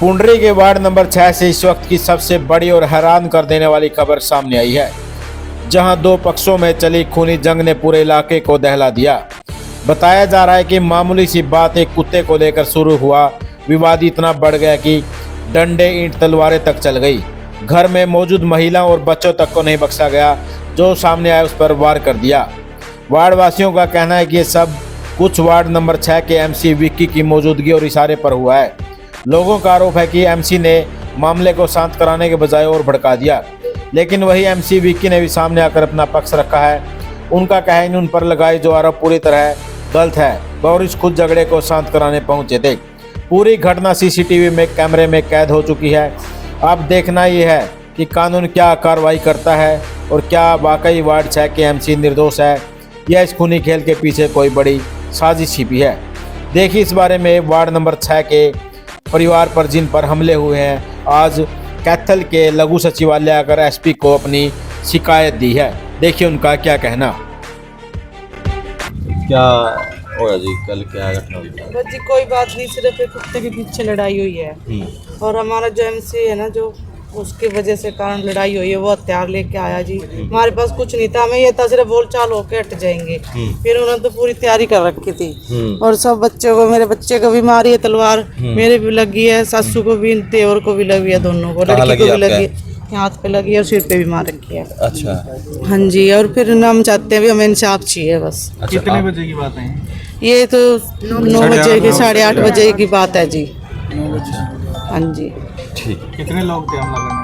पुंडरी के ward number 6 से इस वक्त की सबसे बड़ी और हैरान कर देने वाली खबर सामने आई है, जहां दो पक्षों में चली खूनी जंग ने पूरे इलाके को दहला दिया। बताया जा रहा है कि मामूली सी बात एक कुत्ते को लेकर शुरू हुआ विवाद इतना बढ़ गया कि डंडे, ईंट, तलवारें तक चल गई। घर में मौजूद महिलाओं और बच्चों तक को नहीं बख्शा गया। जो सामने आया उस पर वार कर दिया। वार्ड वासियों का कहना है कि ये सब कुछ वार्ड नंबर 6 के एमसी विक्की की मौजूदगी और इशारे पर हुआ है। लोगों का आरोप है कि एमसी ने मामले को शांत कराने के बजाय और भड़का दिया, लेकिन वही एमसी विक्की ने भी सामने आकर अपना पक्ष रखा है। उनका कहना उन पर लगाए जो आरोप पूरी तरह गलत है। बोरिस खुद झगड़े को शांत कराने पहुंचे थे। पूरी घटना सीसीटीवी में कैमरे में कैद हो चुकी है। अब देखना ये है कि कानून क्या कार्रवाई करता है और क्या वाकई वार्ड 6 के एमसी निर्दोष है या इस खूनी खेल के पीछे कोई बड़ी साजिश छिपी है। देखिए इस बारे में वार्ड नंबर 6 के परिवार पर जिन पर हमले हुए हैं, आज कैथल के लघु सचिवालय आकर एसपी को अपनी शिकायत दी है। देखिए उनका क्या कहना। क्या होया जी, कल क्या घटना हुई? बस जी कोई बात नहीं, सिर्फ एक कुत्ते के पीछे लड़ाई हुई है और हमारा जो एमसी है ना, जो उसकी वजह से कारण लड़ाई हुई है, वो हथियार लेके आया जी। हमारे पास कुछ नहीं था, हमें ये था सिर्फ बोल चाल होके हट जाएंगे। फिर उन्होंने तो पूरी तैयारी कर रखी थी और सब बच्चों को, मेरे बच्चे को भी मारी है तलवार, मेरे भी लगी है, सासू को भी, देवर को भी लगी है, दोनों को, लड़की को भी लगी है, हाथ पे लगी है और सिर पे भी मार रखी है। अच्छा, हाँ जी। और फिर हम चाहते हैं भी हमें इंसाफ चाहिए बस। अच्छा, कितने बजे की बात है? ये तो 9 बजे की, 8:30 बजे की बात है जी। 9 बजे। हाँ जी। ठीक। कितने लोग थे हमला करने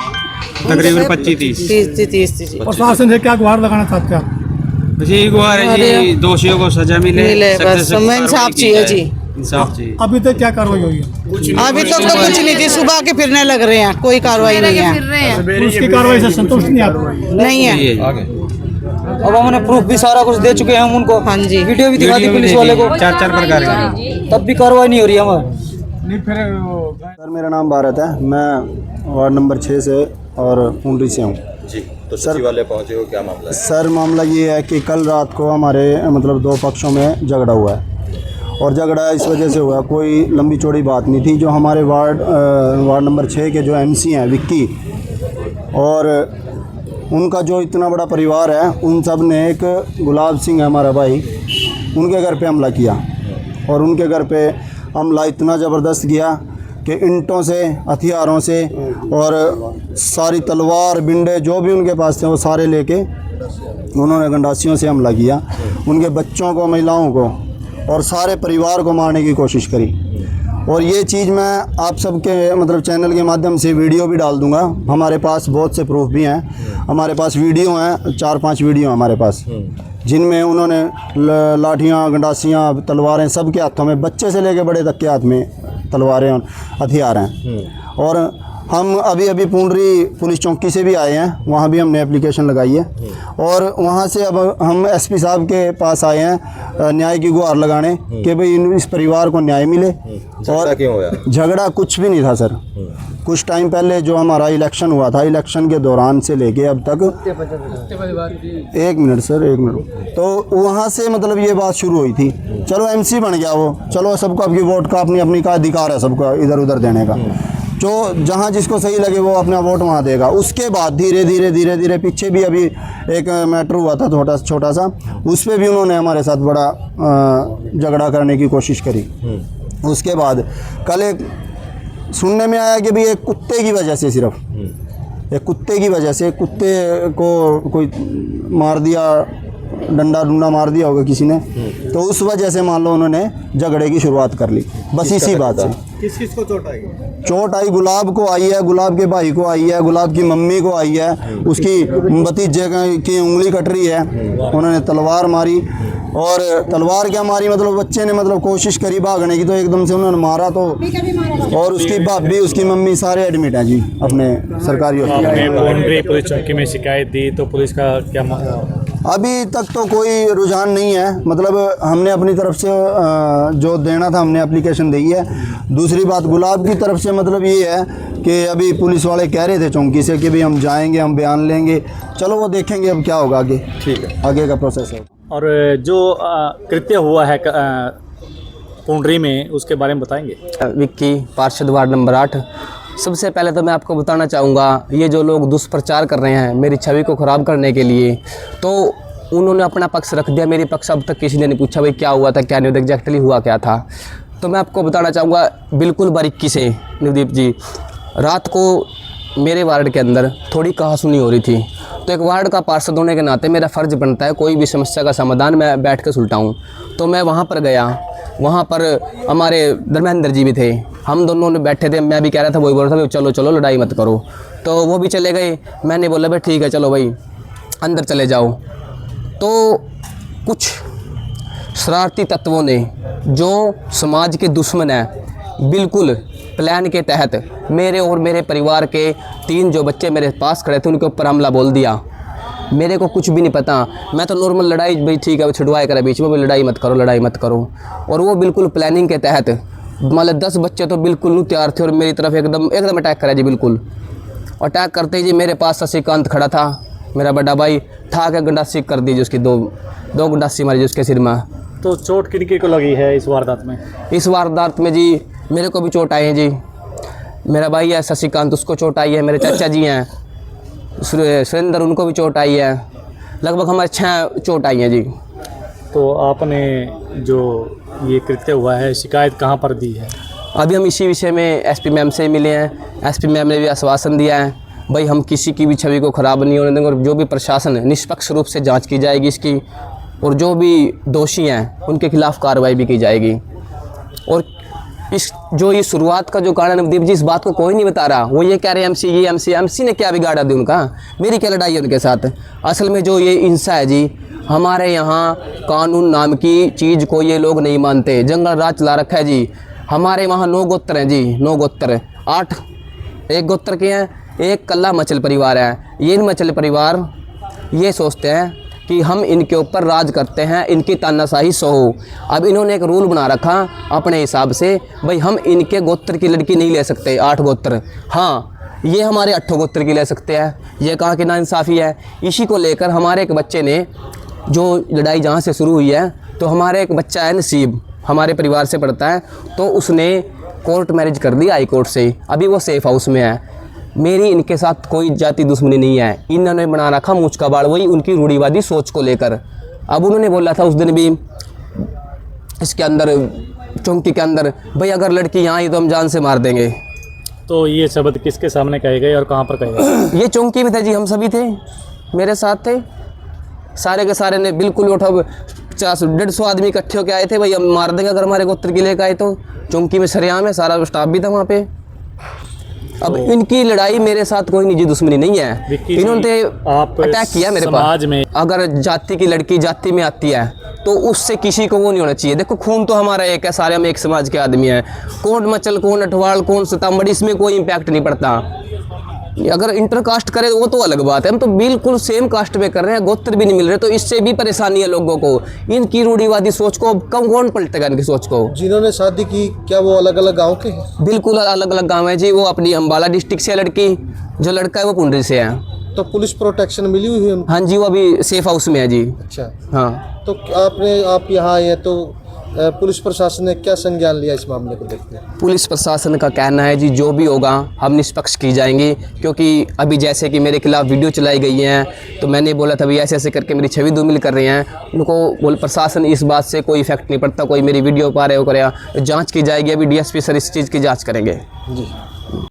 वाले? तकरीबन 25-30 जी। प्रशासन से क्या गुहार लगाना चाहते हैं? जी गुहार है जी, दोषियों को सजा मिले बस हमें इंसाफ चाहिए जी। इंसाफ चाहिए। अभी तक क्या कार्रवाई हुई है? अभी तक तो कुछ नहीं जी, सुबह के फिरने लग रहे हैं, कोई कार्रवाई नहीं है। पुलिस की कार्रवाई से संतुष्ट नहीं आप? नहीं है। अब हमने प्रूफ भी सारा कुछ दे चुके हैं हम उनको। हाँ जी। वीडियो भी दिखा दी पुलिस वाले को, 4 प्रकार के, तब भी कार्रवाई नहीं हो रही है हमारी। नहीं फिर सर मेरा नाम भारत है, मैं वार्ड नंबर 6 से और पुंडरी से हूँ जी। तो सचिवालय पहुंचे हो, क्या मामला है? सर मामला ये है कि कल रात को हमारे मतलब दो पक्षों में झगड़ा हुआ है और झगड़ा इस वजह से हुआ, कोई लंबी चौड़ी बात नहीं थी। जो हमारे वार्ड नंबर 6 के जो एमसी हैं विक्की और उनका जो इतना बड़ा परिवार है, उन सब ने एक गुलाब सिंह है हमारा भाई, उनके घर पे हमला किया और उनके घर पे हमला इतना ज़बरदस्त किया कि ईंटों से, हथियारों से और सारी तलवार, बिंडे जो भी उनके पास थे वो सारे लेके उन्होंने गंडासियों से हमला किया। उनके बच्चों को, महिलाओं को और सारे परिवार को मारने की कोशिश करी। और ये चीज़ मैं आप सबके मतलब चैनल के माध्यम से वीडियो भी डाल दूंगा। हमारे पास बहुत से प्रूफ भी हैं, हमारे पास वीडियो हैं, 4-5 वीडियो हमारे पास, जिनमें उन्होंने लाठियाँ, गंडासियाँ, तलवारें सबके हाथों में, बच्चे से लेकर बड़े तक के हाथ में तलवारें और हथियार हैं। और हम अभी पुंडरी पुलिस चौकी से भी आए हैं, वहाँ भी हमने एप्लीकेशन लगाई है और वहाँ से अब हम एसपी साहब के पास आए हैं न्याय की गुहार लगाने कि भाई इस परिवार को न्याय मिले। और क्यों होया? झगड़ा कुछ भी नहीं था सर। कुछ टाइम पहले जो हमारा इलेक्शन हुआ था, इलेक्शन के दौरान से लेके अब तक, एक मिनट सर, एक मिनट, तो वहाँ से मतलब ये बात शुरू हुई थी। चलो एमसी बन गया वो, चलो सबको आपकी वोट का अपनी का अधिकार है, सबका इधर उधर देने का, जो जहाँ जिसको सही लगे वो अपना वोट वहाँ देगा। उसके बाद धीरे धीरे पीछे भी अभी एक मैटर हुआ था छोटा सा, उस पर भी उन्होंने हमारे साथ बड़ा झगड़ा करने की कोशिश करी। उसके बाद कल एक सुनने में आया कि भाई एक कुत्ते की वजह से, सिर्फ एक कुत्ते की वजह से, कुत्ते को कोई मार दिया, डंडा मार दिया होगा किसी ने, तो उस वजह से मान लो उन्होंने झगड़े की शुरुआत कर ली। बस इसी बात से। किस को चोट आई? चोट आई, गुलाब को आई है, गुलाब के भाई को आई है, गुलाब की मम्मी को आई है, उसकी भतीजे की उंगली कट रही है। उन्होंने तलवार मारी और तलवार क्या मारी, मतलब बच्चे ने मतलब कोशिश करी भागने की, तो एकदम से उन्होंने मारा। तो और उसकी भाभी, उसकी मम्मी सारे एडमिट हैं जी अपने सरकारी हॉस्पिटल। पुलिस चौकी में शिकायत दी तो पुलिस का क्या मामला? अभी तक तो कोई रुझान नहीं है, मतलब हमने अपनी तरफ से जो देना था हमने एप्लीकेशन दी है। दूसरी बात गुलाब की तरफ से मतलब ये है कि अभी पुलिस वाले कह रहे थे चौकी से कि भाई हम जाएंगे, हम बयान लेंगे, चलो वो देखेंगे अब क्या होगा आगे। ठीक है, आगे का प्रोसेस है। और जो कृत्य हुआ है पुंडरी में, उसके बारे में बताएंगे। विक्की, पार्षद वार्ड नंबर 8। सबसे पहले तो मैं आपको बताना चाहूँगा, ये जो लोग दुष्प्रचार कर रहे हैं मेरी छवि को ख़राब करने के लिए, तो उन्होंने अपना पक्ष रख दिया, मेरी पक्ष अब तक किसी ने नहीं पूछा भाई क्या हुआ था, क्या नहीं हुआ, एग्जैक्टली हुआ क्या था। तो मैं आपको बताना चाहूँगा बिल्कुल बारीकी से नवदीप जी, रात को मेरे वार्ड के अंदर थोड़ी कहासुनी हो रही थी, तो एक वार्ड का पार्षद होने के नाते मेरा फ़र्ज़ बनता है कोई भी समस्या का समाधान मैं बैठ कर सुलझाऊँ। तो मैं वहाँ पर गया, वहाँ पर हमारे धर्मेंद्र जी भी थे, हम दोनों ने बैठे थे, मैं भी कह रहा था, वही बोल रहा था चलो चलो लड़ाई मत करो, तो वो भी चले गए। मैंने बोला भाई ठीक है चलो भाई अंदर चले जाओ। तो कुछ शरारती तत्वों ने जो समाज के दुश्मन हैं, बिल्कुल प्लान के तहत मेरे और मेरे परिवार के 3 जो बच्चे मेरे पास खड़े थे उनके ऊपर हमला बोल दिया। मेरे को कुछ भी नहीं पता, मैं तो नॉर्मल लड़ाई भाई ठीक है छिड़वाए करा बीच में, भाई लड़ाई मत करो लड़ाई मत करो, और वो बिल्कुल प्लानिंग के तहत मतलब 10 बच्चे तो बिल्कुल नहीं तैयार थे और मेरी तरफ एकदम अटैक करा जी। बिल्कुल अटैक करते ही जी मेरे पास शशिकांत खड़ा था, मेरा बड़ा भाई, ठा के गंडासी कर दी जी, उसकी दो गंडासी मारी जी उसके सिर में। तो चोट किन को लगी है इस वारदात में? इस वारदात में जी मेरे को भी चोट आई है जी, मेरा भाई है शशिकांत उसको चोट आई है, मेरे चाचा जी हैं सुरेंद्र उनको भी चोट आई है, लगभग हमारे 6 चोट आई हैं जी। तो आपने जो ये कृत्य हुआ है शिकायत कहाँ पर दी है? अभी हम इसी विषय में एसपी मैम से मिले हैं, एसपी मैम ने भी आश्वासन दिया है भाई हम किसी की भी छवि को ख़राब नहीं होने देंगे और जो भी प्रशासन निष्पक्ष रूप से जांच की जाएगी इसकी, और जो भी दोषी हैं उनके खिलाफ़ कार्रवाई भी की जाएगी। और इस जो ये शुरुआत का जो कारण नवदीप जी इस बात को कोई नहीं बता रहा, वो ये कह रहे हैं एमसी ने क्या बिगाड़ा दी उनका, मेरी क्या लड़ाई है उनके साथ। असल में जो ये हिंसा है जी, हमारे यहाँ कानून नाम की चीज़ को ये लोग नहीं मानते, जंगल राज चला रखा है जी। हमारे वहाँ 9 गोत्र हैं जी, 9 गोत्र, 8 एक गोत्र के हैं, एक कल्ला मचल परिवार है। ये मचल परिवार ये सोचते हैं कि हम इनके ऊपर राज करते हैं, इनकी तानाशाही सहो। अब इन्होंने एक रूल बना रखा अपने हिसाब से, भाई हम इनके गोत्र की लड़की नहीं ले सकते, 8 गोत्र, हाँ ये हमारे 8 गोत्र की ले सकते हैं, ये कहाँ की नाइंसाफ़ी है। इसी को लेकर हमारे एक बच्चे ने, जो लड़ाई जहाँ से शुरू हुई है, तो हमारे एक बच्चा है नसीब, हमारे परिवार से पढ़ता है, तो उसने कोर्ट मैरिज कर दी हाई कोर्ट से, अभी वो सेफ हाउस में है। मेरी इनके साथ कोई जाति दुश्मनी नहीं है, इन्होंने बना रखा मूंछ का बाड़, वही उनकी रूढ़िवादी सोच को लेकर। अब उन्होंने बोला था उस दिन भी इसके अंदर चौंकी के अंदर, भाई अगर लड़की यहाँ आई तो हम जान से मार देंगे। तो ये शब्द किसके सामने कहे गए और कहाँ पर कहे गए? ये चौंकी में थे जी, हम सभी थे, मेरे साथ थे, सारे के सारे ने बिल्कुल उठा 50-150 आदमी इकट्ठे होकर आए थे, भाई हम मार देंगे अगर हमारे गोत्र के लेकर आए तो। चौंकी में सरेआम है, सारा स्टाफ भी था वहाँ पे। अब इनकी लड़ाई मेरे साथ कोई निजी दुश्मनी नहीं है, इन्होंने अटैक किया मेरे पास। अगर जाति की लड़की जाति में आती है तो उससे किसी को वो नहीं होना चाहिए। देखो खून तो हमारा एक है, सारे हम एक समाज के आदमी हैं, कौन मचल कौन अठवाल कौन सीतामढ़ी, इसमें कोई इम्पैक्ट नहीं पड़ता। अगर इंटर कास्ट करे वो तो अलग बात है, हम तो बिल्कुल सेम कास्ट पे कर रहे हैं, गोत्र भी नहीं मिल रहे, तो इससे भी परेशानी है लोगों को। इनकी रूढ़िवादी सोच को कम कौन पलटेगा इनकी सोच को। जिन्होंने शादी की क्या वो अलग अलग गांव के हैं? बिल्कुल अलग अलग गांव है जी, वो अपनी अम्बाला डिस्ट्रिक्ट से है लड़की, जो लड़का है वो पुंडरी से है। तो पुलिस प्रोटेक्शन मिली हुई है उनको? हाँ जी, वो अभी सेफ हाउस में है जी। अच्छा हाँ, तो आप यहाँ आए हैं तो पुलिस प्रशासन ने क्या संज्ञान लिया इस मामले को देखते हैं? पुलिस प्रशासन का कहना है जी जो भी होगा हम निष्पक्ष की जाएंगे, क्योंकि अभी जैसे कि मेरे खिलाफ वीडियो चलाई गई हैं, तो मैंने बोला था भाई ऐसे ऐसे करके मेरी छवि धूमिल कर रहे हैं, उनको बोल प्रशासन इस बात से कोई इफेक्ट नहीं पड़ता, कोई मेरी वीडियो पा रहे हो करेगा, जाँच की जाएगी। अभी DSP सर इस चीज़ की जाँच करेंगे जी।